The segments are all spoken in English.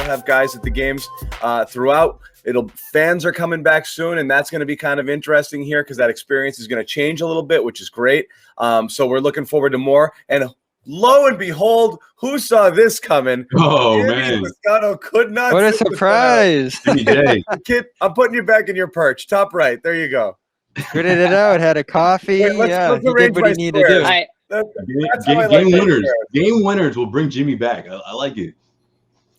We'll have guys at the games throughout. Fans are coming back soon, and that's going to be kind of interesting here because that experience is going to change a little bit, which is great. So we're looking forward to more. And lo and behold, who saw this coming? Oh, Jimmy man. Lozano could not. What a surprise. Jimmy J. Kid, I'm putting you back in your perch. Top right. There you go. Gritted it out, had a coffee. Wait, let's he did what he needed to do. Game winners will bring Jimmy back. I like it.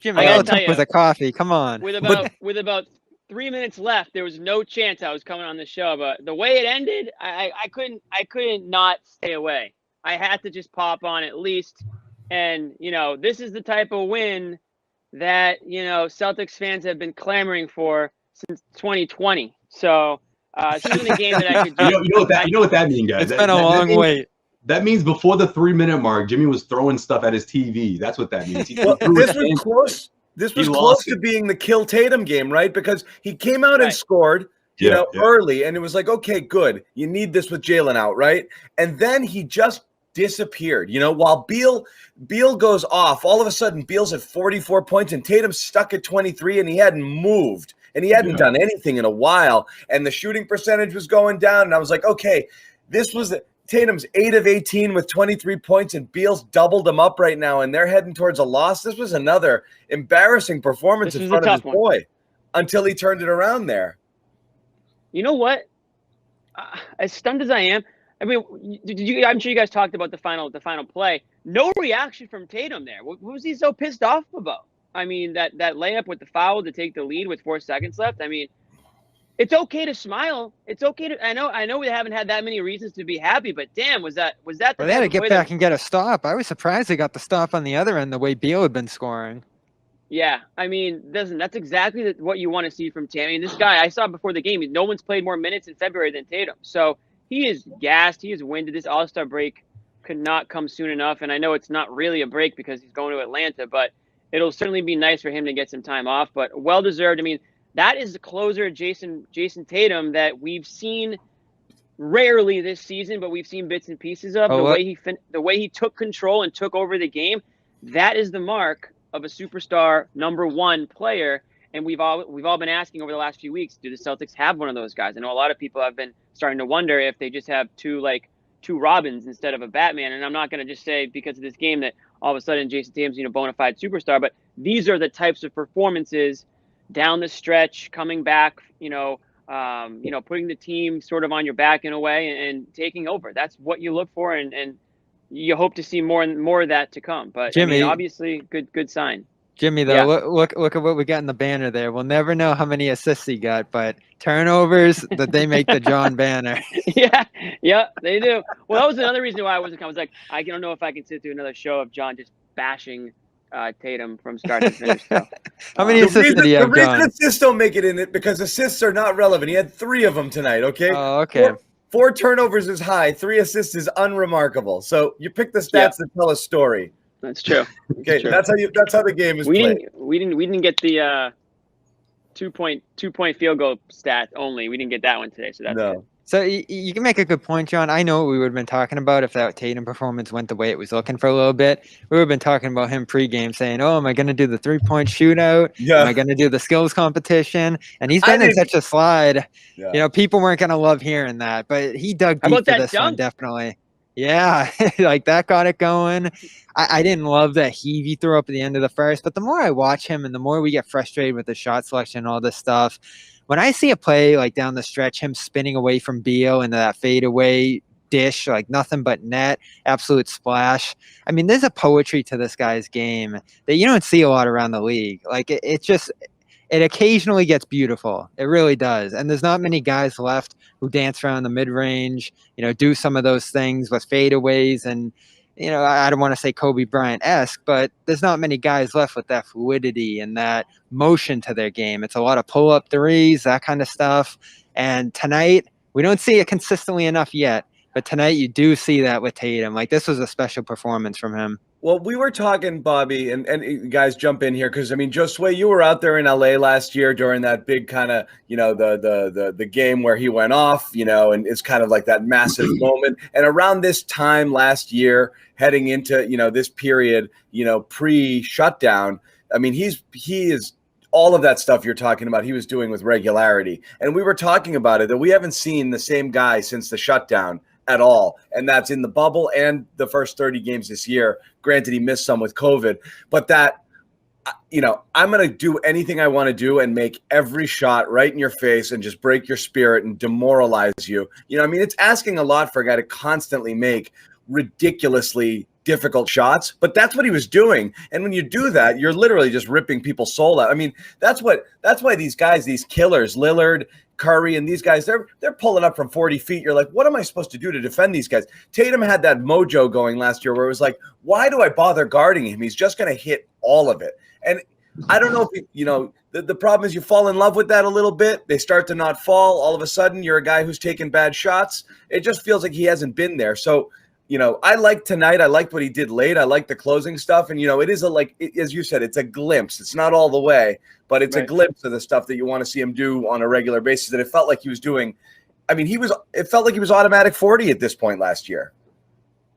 Jimmy, all it took was a coffee. Come on. With about 3 minutes left, there was no chance I was coming on the show. But the way it ended, I couldn't not stay away. I had to just pop on at least. And, this is the type of win that, Celtics fans have been clamoring for since 2020. So this isn't a game that I could do. You know what that means, guys. It's been a long wait. That means before the 3-minute mark, Jimmy was throwing stuff at his TV. That's what that means. Well, this was close. This was close to being the kill Tatum game, right? Because he came out and scored, early, and it was like, okay, good. You need this with Jalen out, right? And then he just disappeared. While Beal goes off, all of a sudden Beal's at 44 points and Tatum's stuck at 23, and he hadn't moved. And he hadn't done anything in a while. And the shooting percentage was going down. And I was like, okay, this was Tatum's 8 of 18 with 23 points, and Beal's doubled him up right now, and they're heading towards a loss. This was another embarrassing performance in front of his boy until he turned it around there. You know what? As stunned as I am, I mean, I'm sure you guys talked about the final play. No reaction from Tatum there. What was he so pissed off about? I mean, that layup with the foul to take the lead with 4 seconds left. I mean, it's okay to smile. It's okay to. I know we haven't had that many reasons to be happy, but damn, was that? Well, they had to get back and get a stop. I was surprised they got the stop on the other end the way Beal had been scoring. Yeah, I mean, that's exactly what you want to see from Tatum. I mean, this guy I saw before the game. No one's played more minutes in February than Tatum, so he is gassed. He is winded. This All-Star break could not come soon enough, and I know it's not really a break because he's going to Atlanta, but it'll certainly be nice for him to get some time off. But well deserved. I mean, that is the closer, Jayson Tatum, that we've seen rarely this season, but we've seen bits and pieces of. The way he took control and took over the game, that is the mark of a superstar #1 player. And we've all been asking over the last few weeks, do the Celtics have one of those guys? I know a lot of people have been starting to wonder if they just have two Robins instead of a Batman. And I'm not going to just say because of this game that all of a sudden Jayson Tatum's a bona fide superstar, but these are the types of performances down the stretch, coming back, putting the team sort of on your back in a way and taking over. That's what you look for, and you hope to see more of that to come. But Jimmy, obviously, good sign. Jimmy, though, look at what we got in the banner there. We'll never know how many assists he got, but turnovers that they make the John banner. Yeah, they do. Well, that was another reason why I wasn't coming. I was like, I don't know if I can sit through another show of John just bashing Tatum from start to finish. So. How many assists did he have, John? The reason assists don't make it in it because assists are not relevant. He had 3 of them tonight, okay? Oh, okay. 4 turnovers is high. 3 assists is unremarkable. So you pick the stats that tell a story. That's true. Okay, that's how the game is played. We didn't get the 2-point field goal stat only. We didn't get that one today, so that's good. So you can make a good point, John. I know what we would have been talking about if that Tatum performance went the way it was looking for a little bit. We would have been talking about him pregame saying, oh, am I going to do the 3-point shootout? Yeah. Am I going to do the skills competition? And he's been in such a slide. Yeah. People weren't going to love hearing that, but he dug deep for this one, definitely. Yeah, like that got it going. I didn't love that heave he threw up at the end of the first, but the more I watch him and the more we get frustrated with the shot selection and all this stuff, when I see a play like down the stretch, him spinning away from Beal into that fadeaway dish, like nothing but net, absolute splash. I mean, there's a poetry to this guy's game that you don't see a lot around the league. Like it occasionally gets beautiful. It really does. And there's not many guys left who dance around the mid-range, do some of those things with fadeaways. And, I don't want to say Kobe Bryant-esque, but there's not many guys left with that fluidity and that motion to their game. It's a lot of pull-up threes, that kind of stuff. And tonight, we don't see it consistently enough yet. But tonight you do see that with Tatum. Like, this was a special performance from him. Well, we were talking, Bobby, and guys jump in here because, I mean, Josue, you were out there in LA last year during that big kind of, the game where he went off, and it's kind of like that massive moment. And around this time last year, heading into, this period, pre-shutdown, I mean, he is all of that stuff you're talking about. He was doing with regularity, and we were talking about it that we haven't seen the same guy since the shutdown at all, and that's in the bubble and the first 30 games this year. Granted, he missed some with COVID, but that. I'm going to do anything I want to do and make every shot right in your face and just break your spirit and demoralize you. It's asking a lot for a guy to constantly make ridiculously difficult shots, but that's what he was doing. And when you do that, you're literally just ripping people's soul out. I mean, that's why these guys, these killers, Lillard, Curry, and these guys, they're pulling up from 40 feet. You're like, what am I supposed to do to defend these guys? Tatum had that mojo going last year where it was like, why do I bother guarding him? He's just going to hit all of it. And I don't know if the problem is you fall in love with that a little bit. They start to not fall. All of a sudden, you're a guy who's taking bad shots. It just feels like he hasn't been there. So, I liked tonight. I liked what he did late. I liked the closing stuff. And, it is as you said, it's a glimpse. It's not all the way, but it's a glimpse of the stuff that you want to see him do on a regular basis. And it felt like he was doing, it felt like he was automatic 40 at this point last year.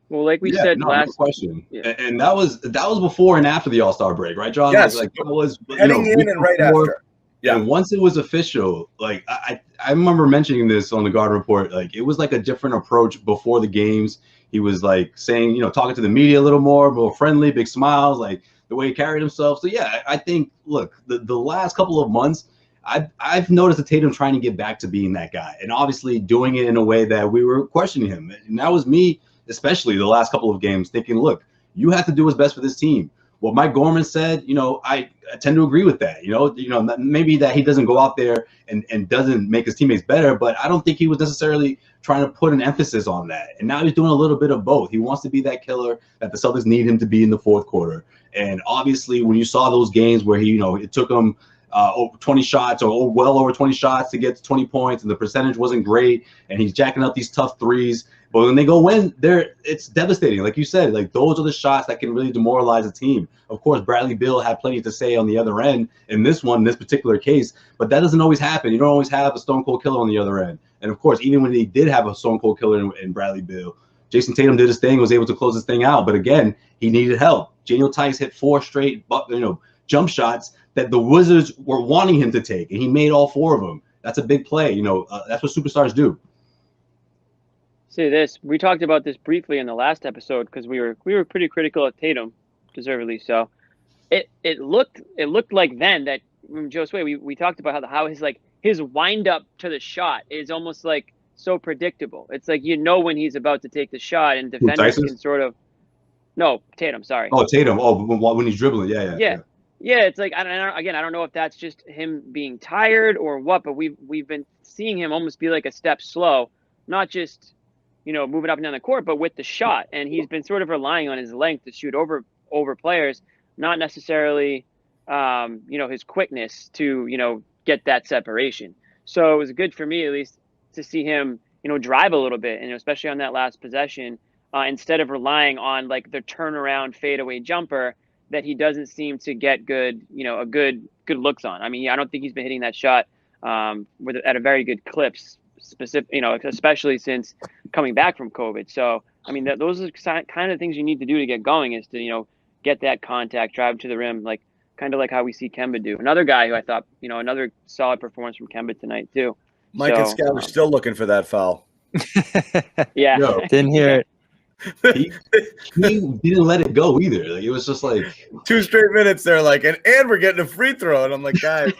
Well, like we said last question, and that was before and after the All-Star break, right, John? Yes, that was heading in and right after. Yeah, and once it was official, like I remember mentioning this on the Garden Report, like it was like a different approach before the games. He was like saying, talking to the media a little more friendly, big smiles, like the way he carried himself. So yeah, I think look, the last couple of months, I've noticed the Tatum trying to get back to being that guy, and obviously doing it in a way that we were questioning him, and that was me. Especially the last couple of games, thinking, look, you have to do what's best for this team. What Mike Gorman said, I tend to agree with that. Maybe that he doesn't go out there and doesn't make his teammates better, but I don't think he was necessarily trying to put an emphasis on that. And now he's doing a little bit of both. He wants to be that killer that the Celtics need him to be in the fourth quarter. And obviously, when you saw those games where he, it took him over 20 shots or well over 20 shots to get to 20 points, and the percentage wasn't great, and he's jacking up these tough threes. But when they go in, it's devastating. Like you said, like those are the shots that can really demoralize a team. Of course, Bradley Beal had plenty to say on the other end in this particular case, but that doesn't always happen. You don't always have a stone cold killer on the other end. And of course, even when he did have a stone cold killer in Bradley Beal, Jayson Tatum did his thing, was able to close this thing out. But again, he needed help. Daniel Tice hit 4 straight, jump shots that the Wizards were wanting him to take, and he made all 4 of them. That's a big play. That's what superstars do. Say this. We talked about this briefly in the last episode because we were pretty critical of Tatum, deservedly so. It looked like then that Joe Sway, we talked about how his wind up to the shot is almost like so predictable. It's like when he's about to take the shot, and defenders can sort of Tatum, sorry. Oh, Tatum. Oh, when he's dribbling. Yeah. Yeah, it's like I don't know if that's just him being tired or what, but we've been seeing him almost be like a step slow, not just moving up and down the court, but with the shot. And he's been sort of relying on his length to shoot over players, not necessarily, his quickness to, get that separation. So it was good for me, at least, to see him, drive a little bit, and especially on that last possession, instead of relying on like the turnaround fadeaway jumper that he doesn't seem to get good looks on. I mean, I don't think he's been hitting that shot at a very good clips. Especially since coming back from COVID. So, I mean, those are kind of things you need to do to get going, is to, get that contact, drive to the rim, like kind of like how we see Kemba do. Another guy who I thought, another solid performance from Kemba tonight too. Mike and Scout are still looking for that foul. Yeah. Didn't hear it. He didn't let it go either. Like, it was just like 2 straight minutes. They're like, and we're getting a free throw. And I'm like, guys.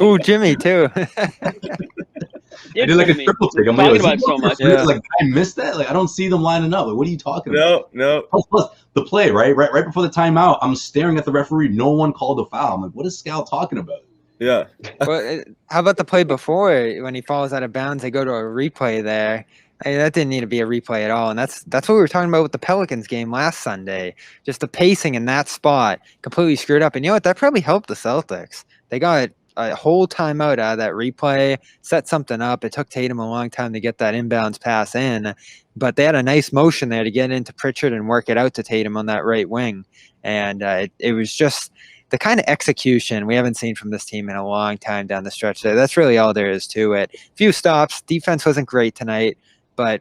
Ooh, Jimmy too. I did like a triple take. I'm talking about so much. Yeah. Like, I missed that. Like, I don't see them lining up. Like, what are you talking about? No. Plus, the play, right before the timeout, I'm staring at the referee. No one called a foul. I'm like, what is Scal talking about? Yeah. Well, how about the play before when he falls out of bounds? They go to a replay there. That didn't need to be a replay at all. And that's what we were talking about with the Pelicans game last Sunday. Just the pacing in that spot completely screwed up. And you know what? That probably helped the Celtics. They got a whole timeout out of that replay, set something up. It took Tatum a long time to get that inbounds pass in, but they had a nice motion there to get into Pritchard and work it out to Tatum on that right wing. And it was just the kind of execution we haven't seen from this team in a long time down the stretch there. That's really all there is to it. Few stops. Defense wasn't great tonight, but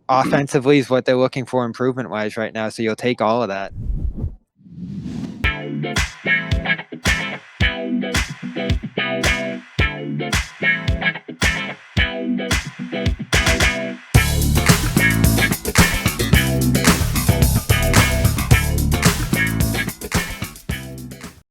offensively is what they're looking for improvement-wise right now, so you'll take all of that. Bye.